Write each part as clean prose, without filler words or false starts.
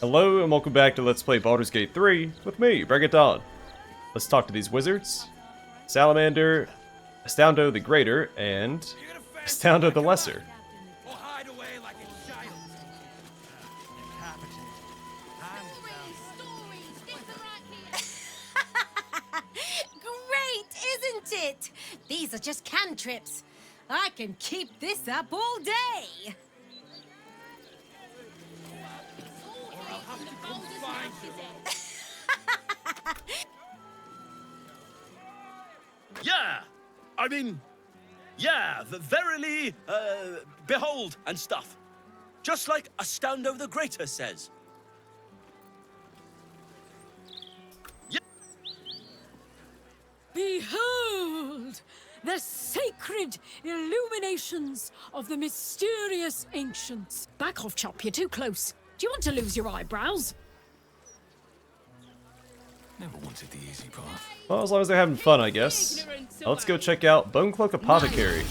Hello and welcome back to Let's Play Baldur's Gate 3 with me, Bring It On. Let's talk to these wizards. Salamander, Astoundo the Greater, and Astoundo the Lesser. Great, isn't it? These are just cantrips. I can keep this up all day. Verily, behold and stuff. Just like Astoundo the Greater says. Behold! The sacred illuminations of the mysterious ancients. Back off, Chop, you're too close. Do you want to lose your eyebrows? Never wanted the easy path. Well, as long as they're having fun, I guess. Now let's go check out Bonecloak Apothecary.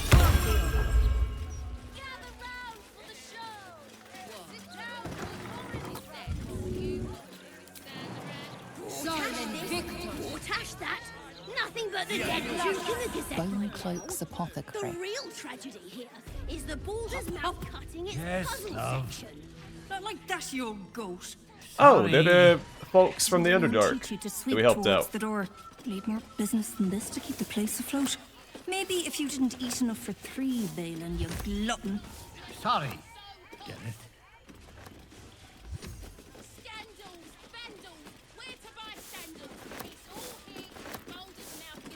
Nothing but the dead Bonecloak Apothecary. The real tragedy here is the Baldur's mouth cutting its puzzle section. Not like that's your ghost. Oh, they're the folks from the Underdark Teach you to that sweep we helped towards out. the door. Need more business than this to keep the place afloat. Maybe if you didn't eat enough for 3, Balin, you glutton. Sorry. Get it?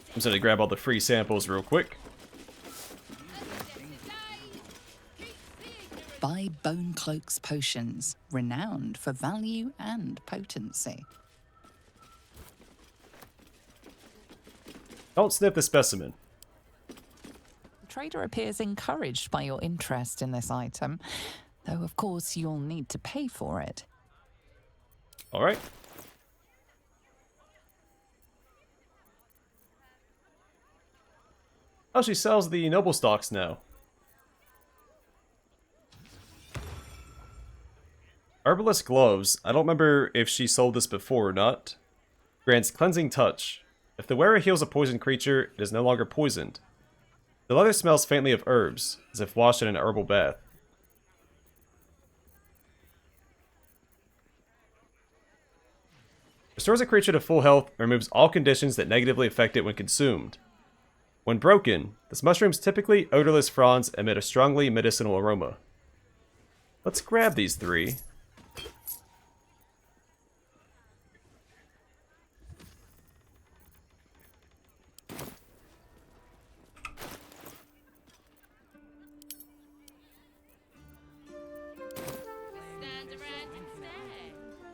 I'm just gonna grab all the free samples real quick. Buy Bonecloak's potions, renowned for value and potency. Don't sniff the specimen. The trader appears encouraged by your interest in this item, though of course you'll need to pay for it. Alright. Oh, she sells the noble stocks now. Herbalist gloves. I don't remember if she sold this before or not. Grants cleansing touch. If the wearer heals a poisoned creature, it is no longer poisoned. The leather smells faintly of herbs, as if washed in an herbal bath. Restores a creature to full health and removes all conditions that negatively affect it when consumed. When broken, this mushroom's typically odorless fronds emit a strongly medicinal aroma. Let's grab these 3.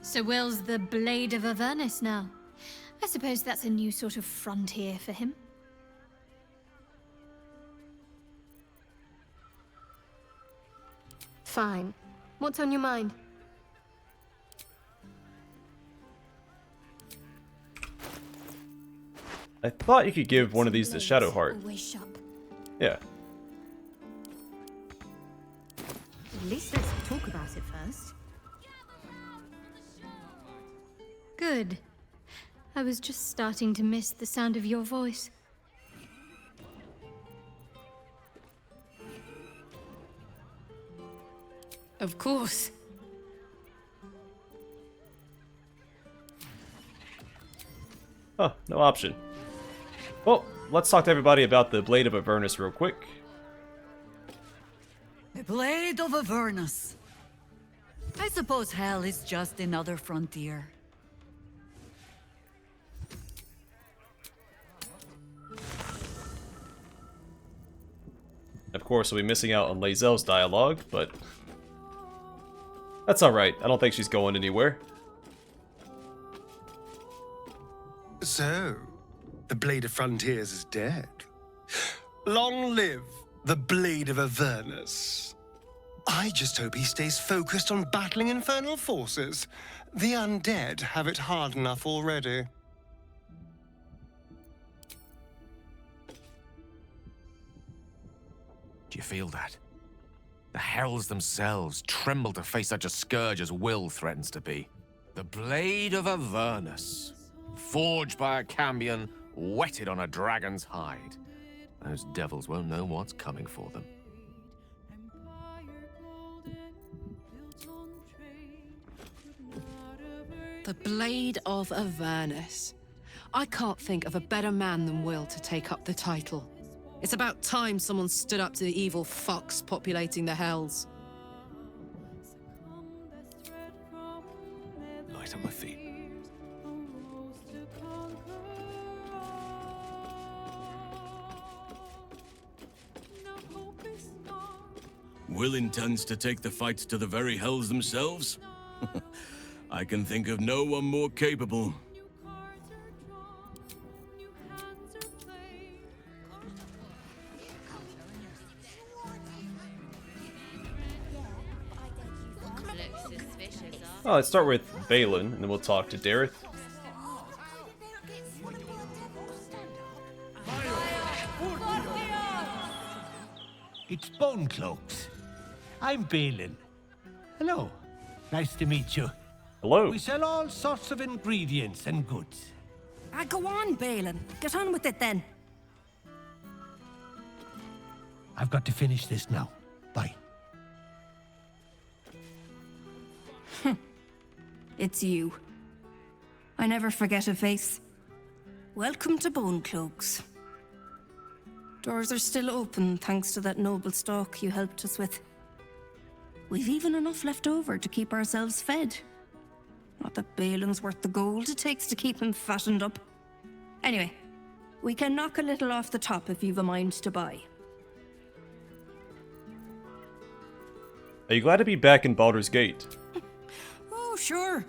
So Will's the Blade of Avernus now. I suppose that's a new sort of frontier for him. Fine. What's on your mind? I thought you could give one of these to Shadowheart. Always sharp. Yeah. At least let's talk about it first. Good. I was just starting to miss the sound of your voice. Of course. Oh, no option. Well, let's talk to everybody about the Blade of Avernus real quick. The Blade of Avernus. I suppose hell is just another frontier. Of course, we'll be missing out on Lae'zel's dialogue, but that's alright. I don't think she's going anywhere. So, the Blade of Frontiers is dead. Long live the Blade of Avernus. I just hope he stays focused on battling infernal forces. The undead have it hard enough already. Do you feel that? The hells themselves tremble to face such a scourge as Will threatens to be. The blade of Avernus, forged by a cambion, whetted on a dragon's hide. Those devils won't know what's coming for them. The Blade of Avernus. I can't think of a better man than Will to take up the title. It's about time someone stood up to the evil fucks populating the hells. Light on my feet. Will intends to take the fight to the very hells themselves? I can think of no one more capable. Oh, let's start with Balin, and then we'll talk to Darth. It's Bonecloaks. I'm Balin. Hello. Nice to meet you. Hello. We sell all sorts of ingredients and goods. Go on, Balin. Get on with it then. I've got to finish this now. Bye. It's you. I never forget a face. Welcome to Bonecloaks. Doors are still open thanks to that noble stock you helped us with. We've even enough left over to keep ourselves fed. Not that Balin's worth the gold it takes to keep him fattened up. Anyway, we can knock a little off the top if you've a mind to buy. Are you glad to be back in Baldur's Gate? Oh, sure.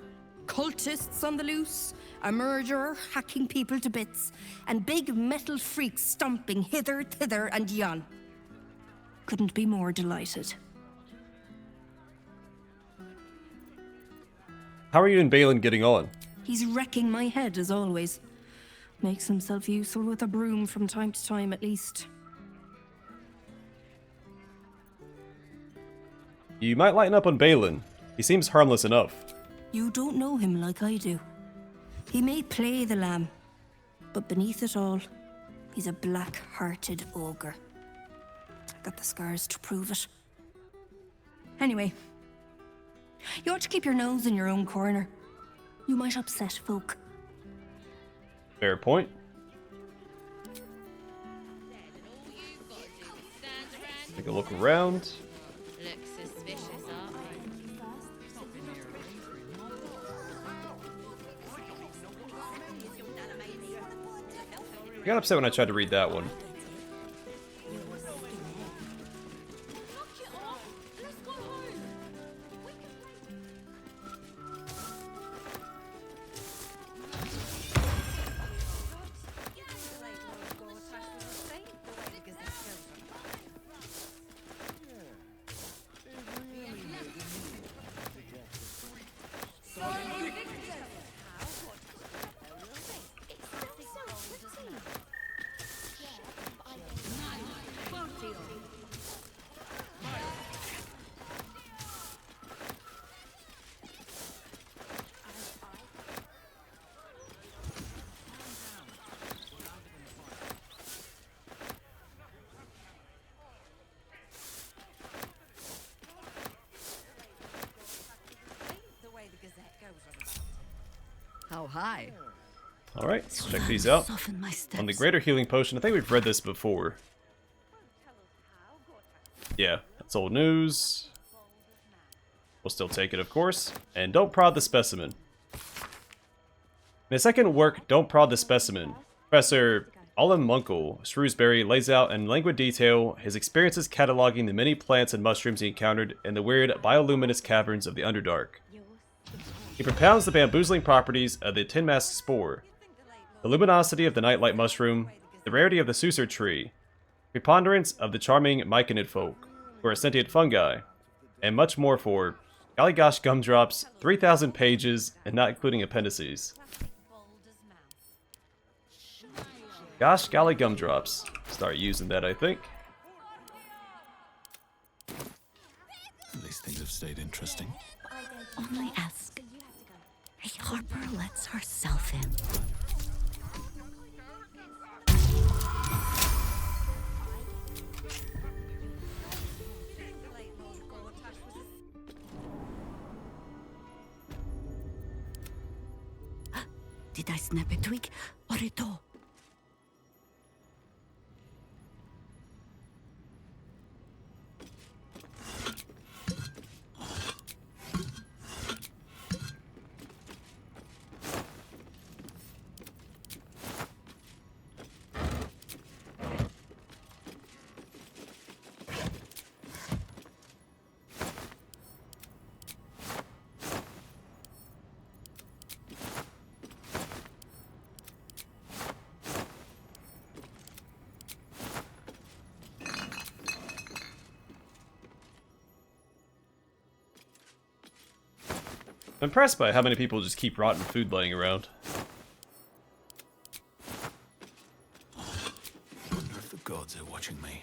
Cultists on the loose, a murderer hacking people to bits, and big metal freaks stomping hither, thither, and yon. Couldn't be more delighted. How are you and Balin getting on? He's wrecking my head as always. Makes himself useful with a broom from time to time at least. You might lighten up on Balin. He seems harmless enough. You don't know him like I do. He may play the lamb, but beneath it all, he's a black-hearted ogre. Got the scars to prove it. Anyway, you ought to keep your nose in your own corner. You might upset folk. Fair point. Take a look around. I got upset when I tried to read that one. How high? Alright, let's check these out. On the Greater Healing Potion, I think we've read this before. Yeah, that's old news. We'll still take it, of course. And don't prod the specimen. In his second work, Don't Prod the Specimen, Professor Olin Munkle Shrewsbury lays out in languid detail his experiences cataloging the many plants and mushrooms he encountered in the weird bioluminescent caverns of the Underdark. He propounds the bamboozling properties of the tin-masked spore, the luminosity of the nightlight mushroom, the rarity of the Susur tree, preponderance of the charming myconid folk, who are sentient fungi, and much more for golly gosh gumdrops, 3,000 pages, and not including appendices. Gosh golly gumdrops. Start using that, I think. At least things have stayed interesting. Only ask. A Harper lets herself in. Did I snap a twig or a toe? I'm impressed by how many people just keep rotten food laying around. I wonder if the gods are watching me.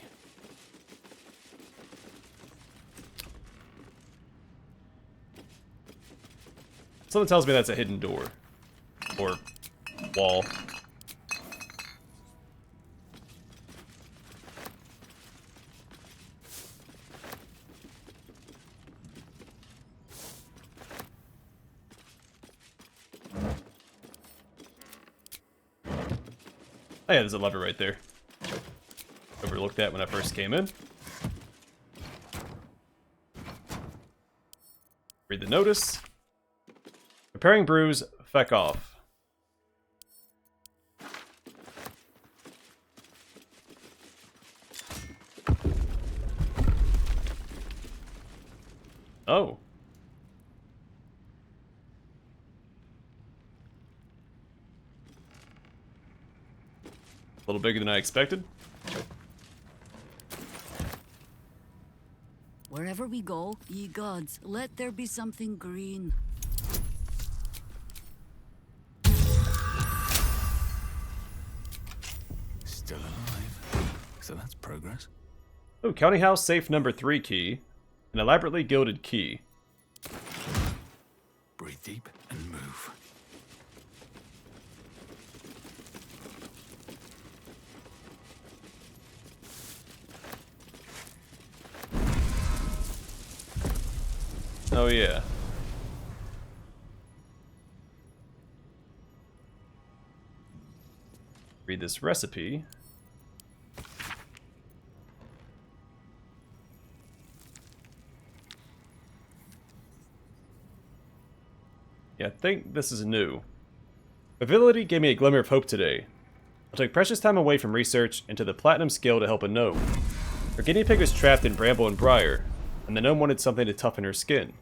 Someone tells me that's a hidden door. Or wall. Oh yeah, there's a lever right there. Overlooked that when I first came in. Read the notice. Preparing brews, feck off. Oh. A little bigger than I expected. Wherever we go, ye gods, let there be something green. Still alive. So that's progress. Oh, counting house safe number 3 key. An elaborately gilded key. Breathe deep and move. Oh yeah. Read this recipe. Yeah, I think this is new. Ability gave me a glimmer of hope today. I took precious time away from research into the platinum skill to help a gnome. Her guinea pig was trapped in bramble and briar, and the gnome wanted something to toughen her skin.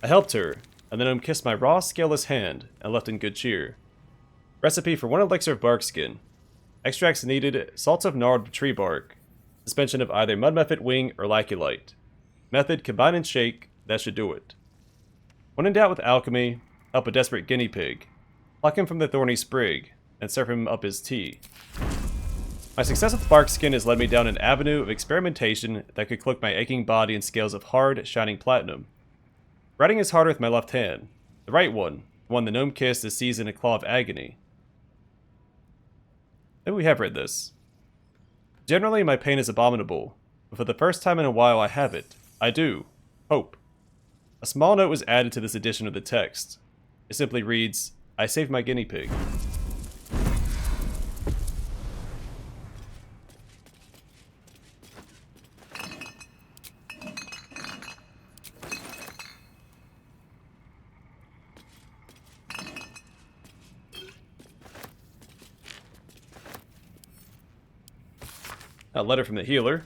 I helped her, and the gnome kissed my raw, scaleless hand and left in good cheer. Recipe for 1 elixir of bark skin. Extracts needed: salts of gnarled tree bark, suspension of either mudmephit wing or laculite. Method: combine and shake, that should do it. When in doubt with alchemy, help a desperate guinea pig. Pluck him from the thorny sprig, and serve him up his tea. My success with bark skin has led me down an avenue of experimentation that could cloak my aching body in scales of hard, shining platinum. Writing is harder with my left hand. The right one, the one the gnome kissed, is seized in a claw of agony. Maybe we have read this. Generally, my pain is abominable, but for the first time in a while I have it. I do. Hope. A small note was added to this edition of the text. It simply reads, I saved my guinea pig. A letter from the healer.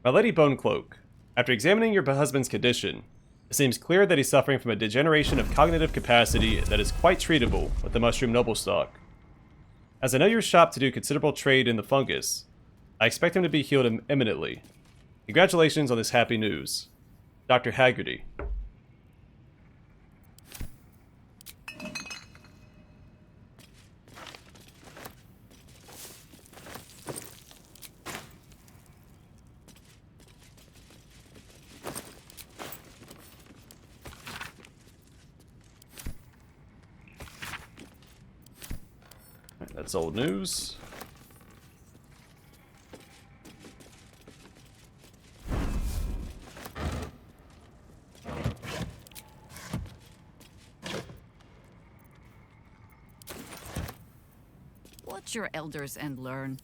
My Lady Bonecloak, after examining your husband's condition, it seems clear that he's suffering from a degeneration of cognitive capacity that is quite treatable with the mushroom noble stock. As I know your shop to do considerable trade in the fungus, I expect him to be healed imminently. Congratulations on this happy news. Dr. Haggerty. That's old news. Watch your elders and learn.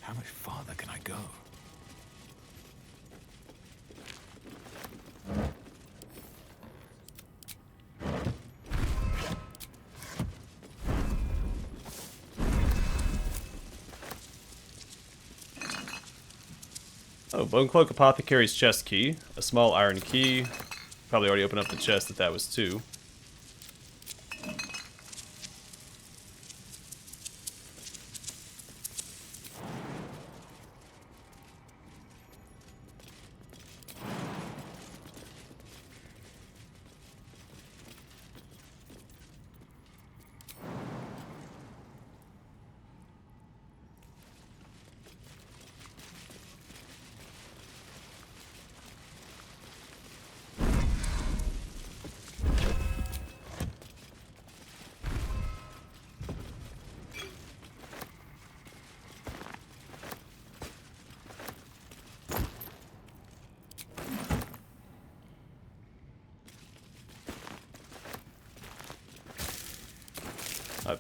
How much farther can I go? Oh, Bonecloak Apothecary's chest key. A small iron key. Probably already opened up the chest if that was two.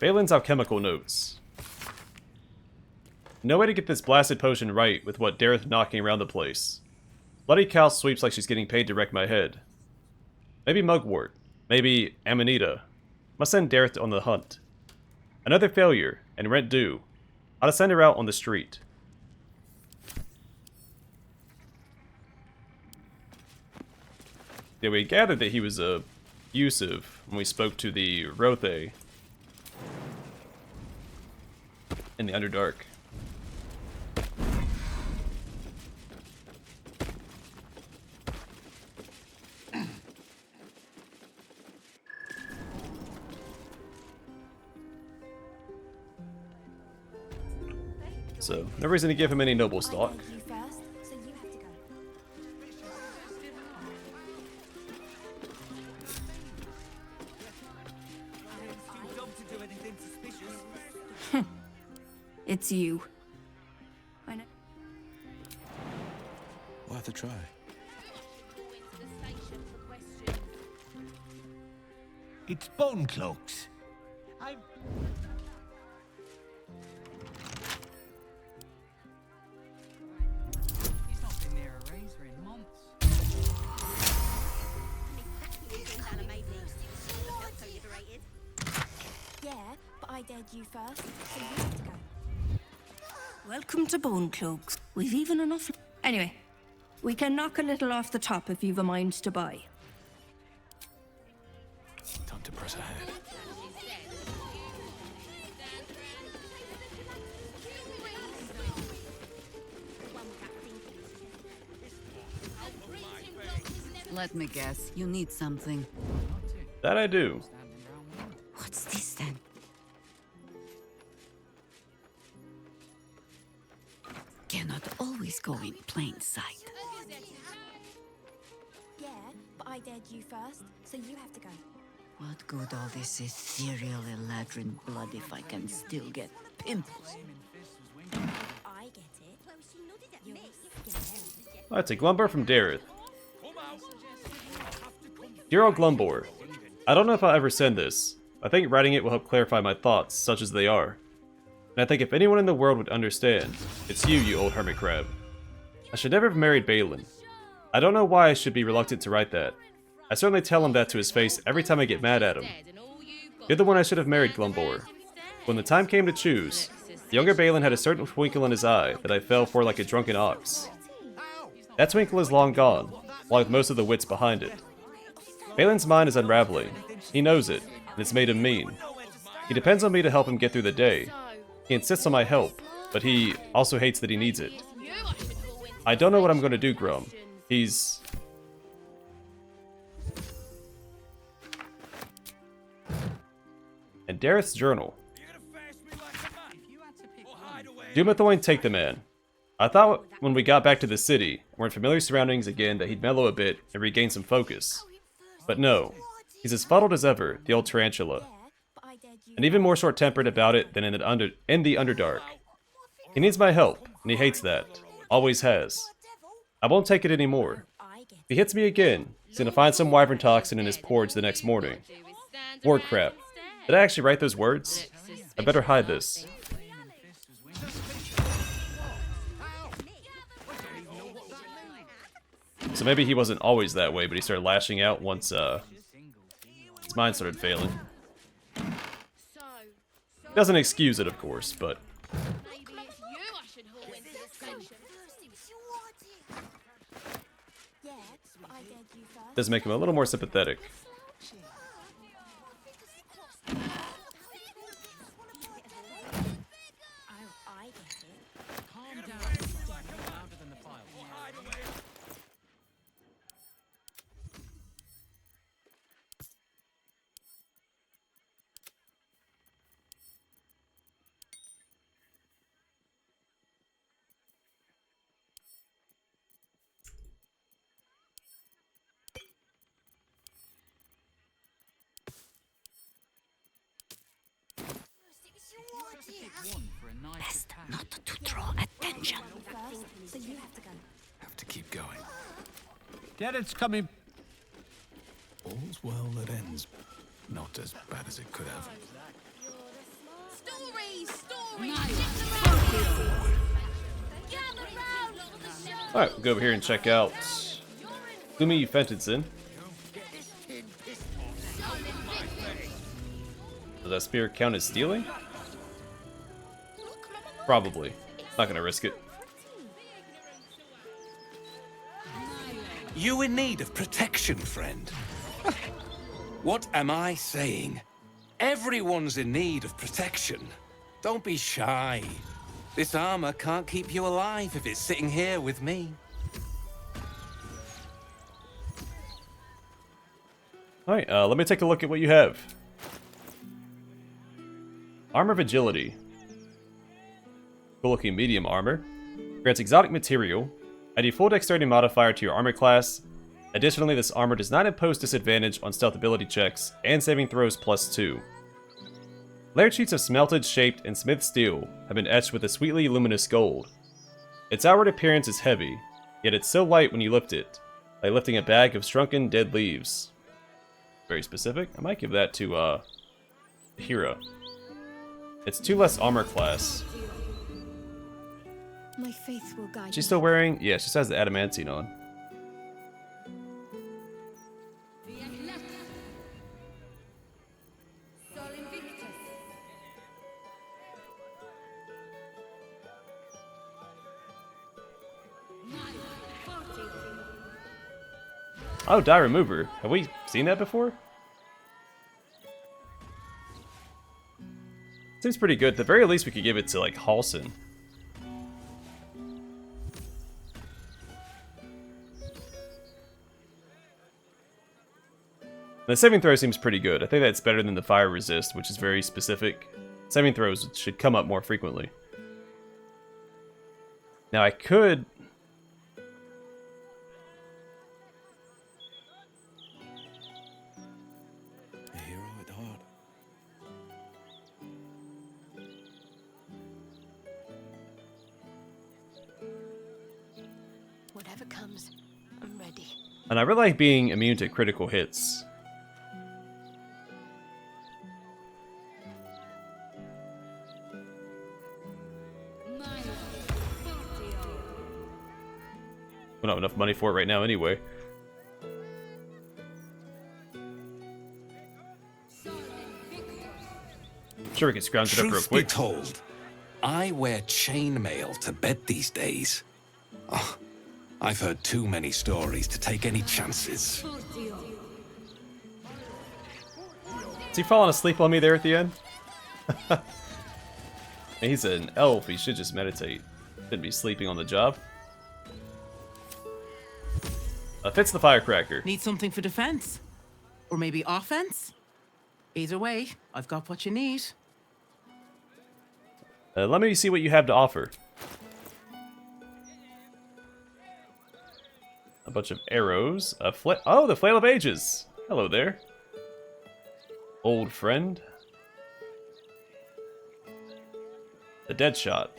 Valen's alchemical notes. No way to get this blasted potion right with what Darth knocking around the place. Bloody cow sweeps like she's getting paid to wreck my head. Maybe Mugwort. Maybe Amanita. Must send Darth on the hunt. Another failure, and rent due. Ought to send her out on the street. Yeah, we gathered that he was abusive when we spoke to the Rothe in the Underdark. So, no reason to give him any noble stock. It's you. I know. Worth a try. It's Bonecloaks. I'm... He's not been near a razor in months. Yeah, but I dared you first, so you have to go. Welcome to Bonecloaks. We've even enough... Anyway, we can knock a little off the top if you've a mind to buy. Time to press ahead. Let me guess, you need something. That I do. What's this then? Cannot always go in plain sight. Yeah, but I dared you first, so you have to go. What good all this ethereal eladrin blood if I can still get pimples? I get it. Well, she nodded at me. Alright, take Glumber from Darth. Dear old Glumbor, I don't know if I'll ever send this. I think writing it will help clarify my thoughts, such as they are. And I think if anyone in the world would understand, it's you, you old hermit crab. I should never have married Balin. I don't know why I should be reluctant to write that. I certainly tell him that to his face every time I get mad at him. You're the one I should have married, Glumbor. When the time came to choose, the younger Balin had a certain twinkle in his eye that I fell for like a drunken ox. That twinkle is long gone, along with most of the wits behind it. Balin's mind is unraveling. He knows it, and it's made him mean. He depends on me to help him get through the day. He insists on my help, but he also hates that he needs it. I don't know what I'm going to do, Grum. He's... And Dareth's journal. Dumathoin, take the man. I thought when we got back to the city, we're in familiar surroundings again, that he'd mellow a bit and regain some focus. But no, he's as fuddled as ever, the old tarantula. And even more short-tempered about it than in the Underdark. He needs my help, and he hates that. Always has. I won't take it anymore. If he hits me again, he's gonna find some wyvern toxin in his porridge the next morning. Word crap. Did I actually write those words? I better hide this. So maybe he wasn't always that way, but he started lashing out once his mind started failing. Doesn't excuse it, of course, but does make him a little more sympathetic. Best not to draw attention. Have to keep going. Jared's coming. All's well that ends. Not as bad as it could have. Alright, we'll go over here and check out Gloomy Fentinson. Does that spear count as stealing? Probably. Not gonna risk it. You in need of protection, friend? What am I saying? Everyone's in need of protection. Don't be shy. This armor can't keep you alive if it's sitting here with me. Alright, let me take a look at what you have. Armor of Agility. Cool looking medium armor. Grants exotic material. Add a full dexterity modifier to your armor class. Additionally, this armor does not impose disadvantage on stealth ability checks and saving throws +2. Layered sheets of smelted, shaped, and smith steel have been etched with a sweetly luminous gold. Its outward appearance is heavy, yet it's so light when you lift it, like lifting a bag of shrunken dead leaves. Very specific. I might give that to Hira. It's 2 less armor class. My faith will guide She's still wearing... Yeah, she still has the adamantine on. Oh, Die Remover. Have we seen that before? Seems pretty good. At the very least, we could give it to, like, Halson. The saving throw seems pretty good. I think that's better than the fire resist, which is very specific. Saving throws should come up more frequently. Now I could... A hero at heart. Whatever comes, I'm ready. And I really like being immune to critical hits. We don't have enough money for it right now anyway. Sure, we can scrounge it up real Truth be quick. told, I wear chainmail to bed these days. Oh, I've heard too many stories to take any chances. Is he falling asleep on me there at the end? He's an elf, he should just meditate. Shouldn't be sleeping on the job. Fits the firecracker. Need something for defense? Or maybe offense? Either way, I've got what you need. Let me see what you have to offer. A bunch of arrows. Oh, the Flail of Ages. Hello there. Old friend. The Dead Shot.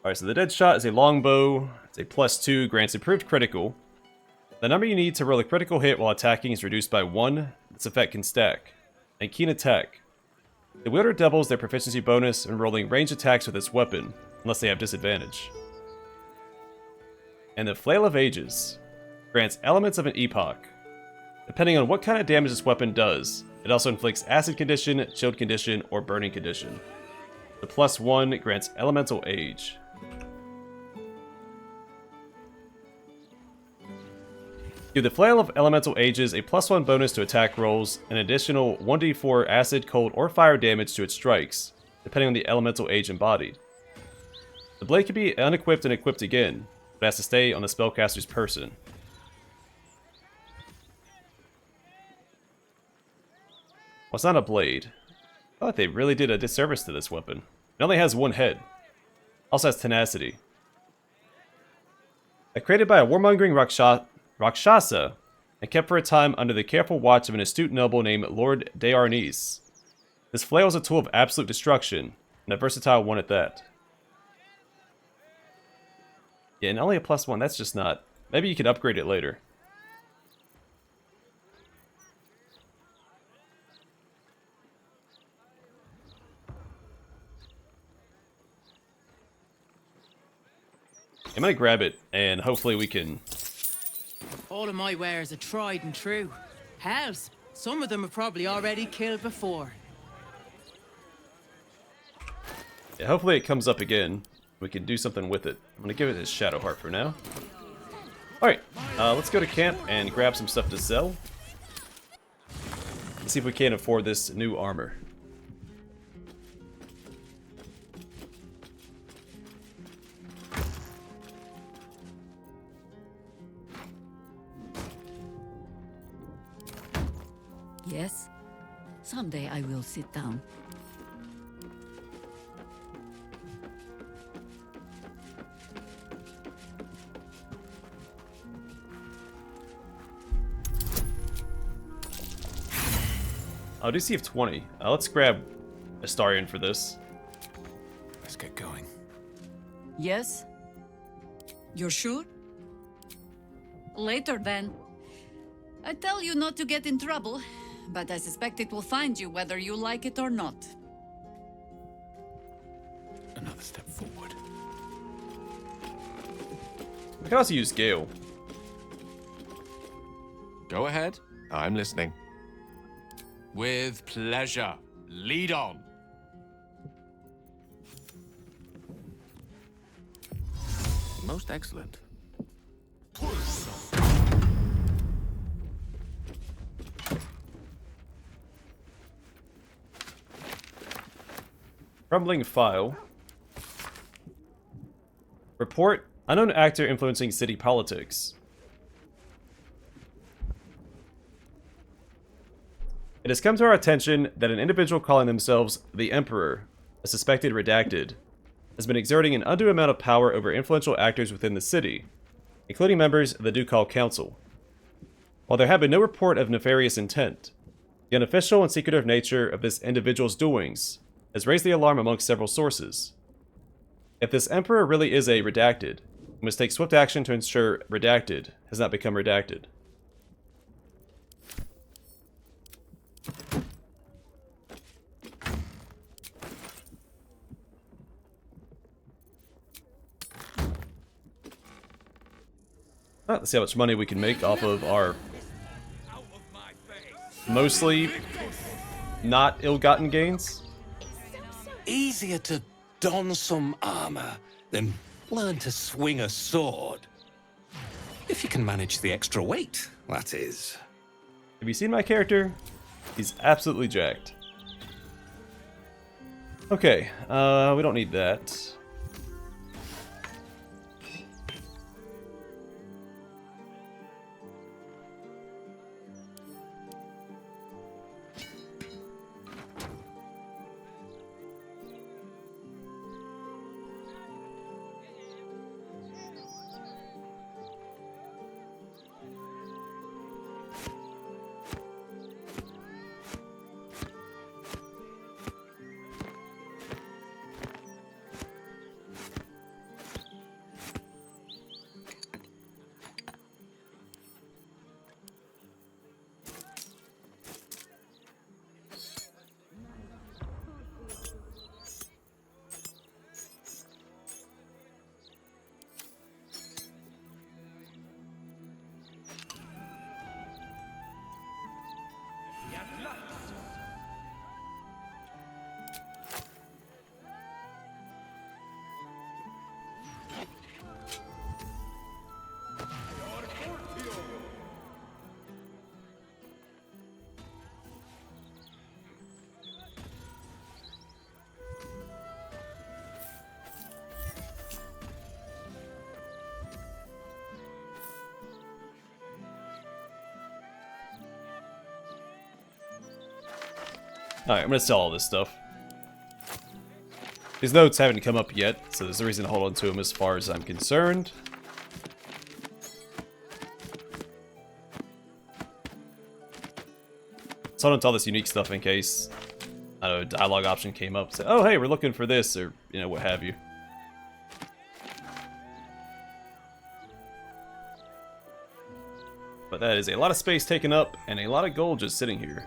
Alright, so the Dead Shot is a longbow. It's a +2, grants improved critical. The number you need to roll a critical hit while attacking is reduced by 1. This effect can stack. And Keen Attack. The wielder doubles their proficiency bonus when rolling ranged attacks with this weapon, unless they have disadvantage. And the Flail of Ages grants elements of an epoch. Depending on what kind of damage this weapon does, it also inflicts acid condition, chilled condition, or burning condition. The +1 grants elemental age. Give the Flail of Elemental Ages a +1 bonus to attack rolls, an additional 1d4 acid, cold, or fire damage to its strikes, depending on the elemental age embodied. The blade can be unequipped and equipped again, but has to stay on the spellcaster's person. Well, it's not a blade. I thought they really did a disservice to this weapon. It only has 1 head. Also has tenacity. Created by a warmongering Rakshasa, and kept for a time under the careful watch of an astute noble named Lord Dearnis. This flail is a tool of absolute destruction, and a versatile one at that. Yeah, and only a +1, that's just not... Maybe you could upgrade it later. I'm gonna grab it, and hopefully we can... All of my wares are tried and true. Hells, some of them have probably already killed before. Yeah, hopefully it comes up again. We can do something with it. I'm gonna give it a Shadow Heart for now. Alright, let's go to camp and grab some stuff to sell. Let's see if we can afford this new armor. Yes? Someday I will sit down. Oh, DC of 20. Let's grab Astarion for this. Let's get going. Yes? You're sure? Later then. I tell you not to get in trouble, but I suspect it will find you whether you like it or not. Another step forward. We can also use Gale. Go ahead. I'm listening. With pleasure. Lead on. Most excellent. Crumbling file. Report, unknown actor influencing city politics. It has come to our attention that an individual calling themselves the Emperor, a suspected redacted, has been exerting an undue amount of power over influential actors within the city, including members of the Ducal Council. While there have been no report of nefarious intent, the unofficial and secretive nature of this individual's doings has raised the alarm amongst several sources. If this Emperor really is a redacted, we must take swift action to ensure redacted has not become redacted. Let's see how much money we can make off of our mostly not ill-gotten gains. Easier to don some armor than learn to swing a sword. If you can manage the extra weight, that is. Have you seen my character? He's absolutely jacked. Okay, we don't need that. Alright, I'm gonna sell all this stuff. These notes haven't come up yet, so there's a reason to hold on to them as far as I'm concerned. So on to all this unique stuff in case, I don't know, a dialogue option came up. Say, oh hey, we're looking for this, or, you know, what have you. But that is a lot of space taken up, and a lot of gold just sitting here.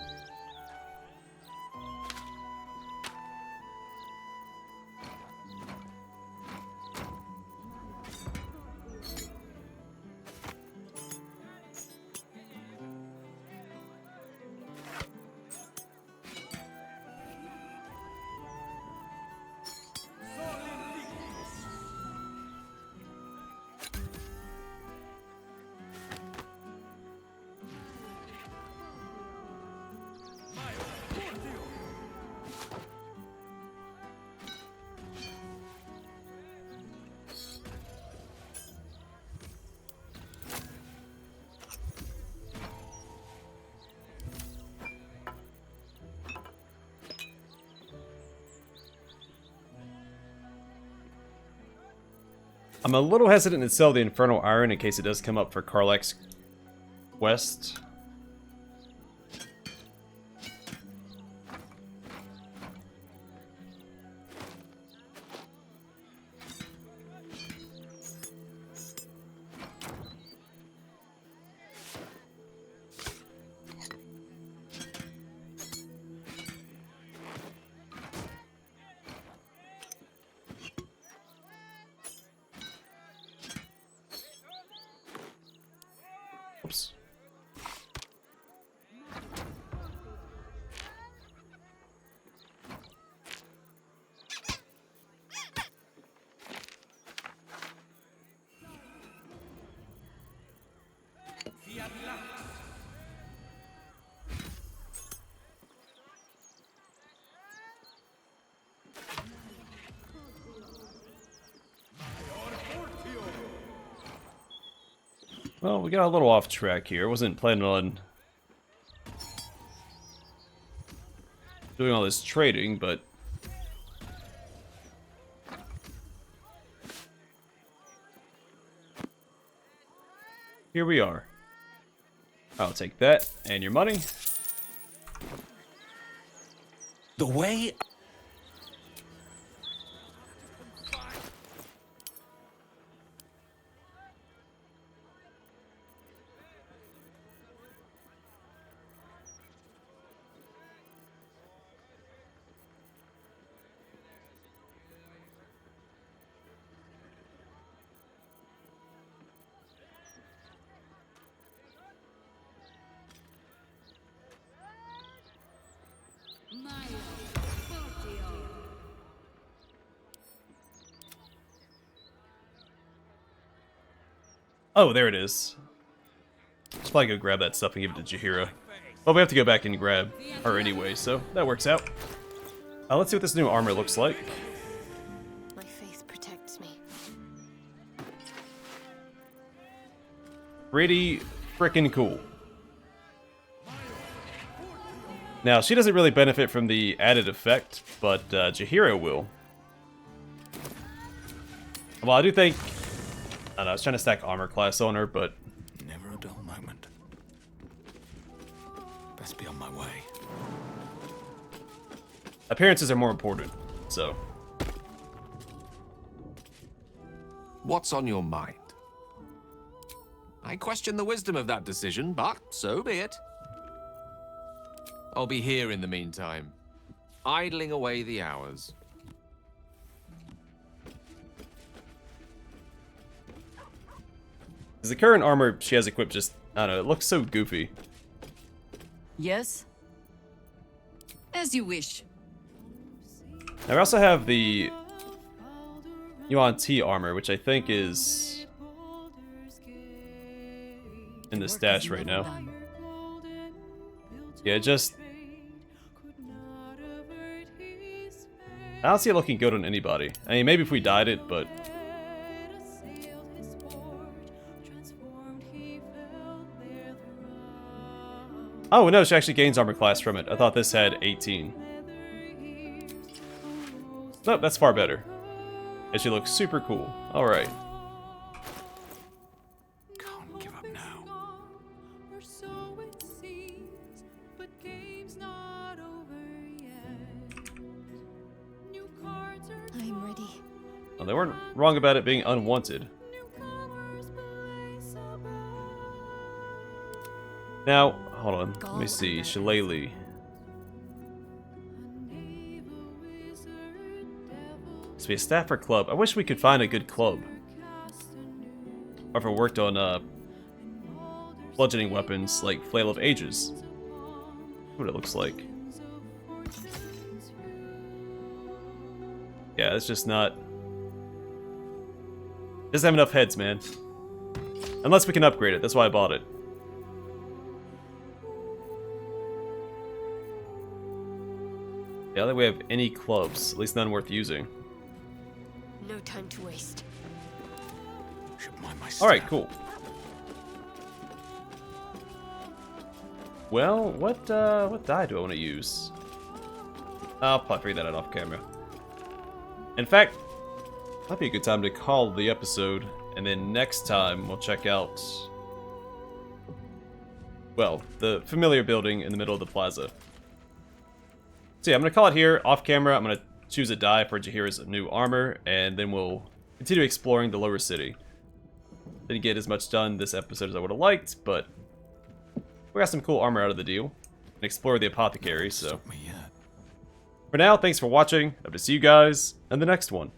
I'm a little hesitant to sell the Infernal Iron in case it does come up for Karlach's quest. Oops. Well, we got a little off track here. I wasn't planning on doing all this trading, but here we are. I'll take that and your money. The way... Oh, there it is. Just probably go grab that stuff and give it to Jaheira. Well, we have to go back and grab her anyway, so that works out. Let's see what this new armor looks like. My faith protects me. Pretty frickin' cool. Now, she doesn't really benefit from the added effect, but Jaheira will. Well, I do think... I don't know, I was trying to stack armor class on her, but... Never a dull moment. Best be on my way. Appearances are more important, so... What's on your mind? I question the wisdom of that decision, but so be it. I'll be here in the meantime, idling away the hours. The current armor she has equipped just, I don't know, it looks so goofy. Yes? As you wish. Now we also have the Yuan T armor, which I think is in the stash right now. Yeah, just... I don't see it looking good on anybody. I mean, maybe if we dyed it, but... Oh, no, she actually gains armor class from it. I thought this had 18. Nope, that's far better. And she looks super cool. Alright. Can't give up now. I'm ready. Well, they weren't wrong about it being unwanted. Now, hold on. Let me see. Shillelagh. This be a staff or club. I wish we could find a good club. Or if it worked on bludgeoning weapons like Flail of Ages. What it looks like. Yeah, it's just not... Doesn't have enough heads, man. Unless we can upgrade it. That's why I bought it. Yeah, I don't think we have any clubs. At least none worth using. No time to waste. Alright, cool. Well, what die do I want to use? I'll probably figure that out off camera. In fact, might be a good time to call the episode, and then next time we'll check out, well, the familiar building in the middle of the plaza. So yeah, I'm going to call it here, off camera. I'm going to choose a die for Jaheira's new armor, and then we'll continue exploring the lower city. Didn't get as much done this episode as I would have liked, but we got some cool armor out of the deal. And explore the apothecary, so... For now, thanks for watching. Hope to see you guys in the next one.